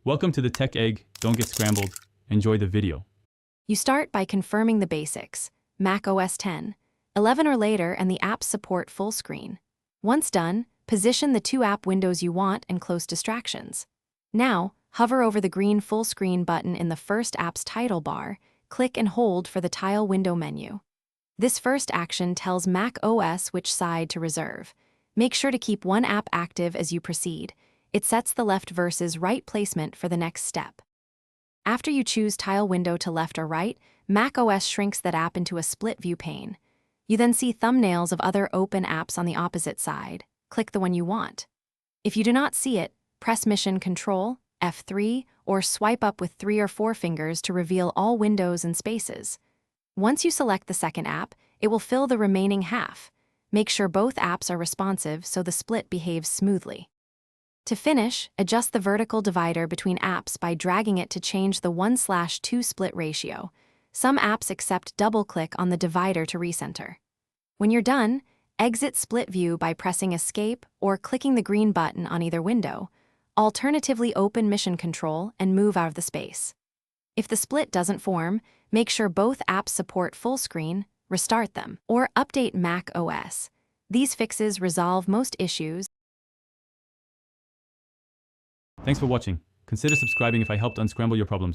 Welcome to the Tech Egg. Don't get scrambled. Enjoy the video. You start by confirming the basics, Mac OS 10, 11 or later, and the apps support full screen. Once done, position the two app windows you want and close distractions. Now, hover over the green full screen button in the first app's title bar, click and hold for the tile window menu. This first action tells Mac OS which side to reserve. Make sure to keep one app active as you proceed. It sets the left versus right placement for the next step. After you choose tile window to left or right, Mac OS shrinks that app into a split view pane. You then see thumbnails of other open apps on the opposite side. Click the one you want. If you do not see it, press Mission Control, F3, or swipe up with 3 or 4 fingers to reveal all windows and spaces. Once you select the second app, it will fill the remaining half. Make sure both apps are responsive so the split behaves smoothly. To finish, adjust the vertical divider between apps by dragging it to change the 1/2 split ratio. Some apps accept double-click on the divider to recenter. When you're done, exit split view by pressing Escape or clicking the green button on either window. Alternatively, open Mission Control and move out of the space. If the split doesn't form, make sure both apps support full screen, restart them, or update Mac OS. These fixes resolve most issues. Thanks for watching. Consider subscribing if I helped unscramble your problems.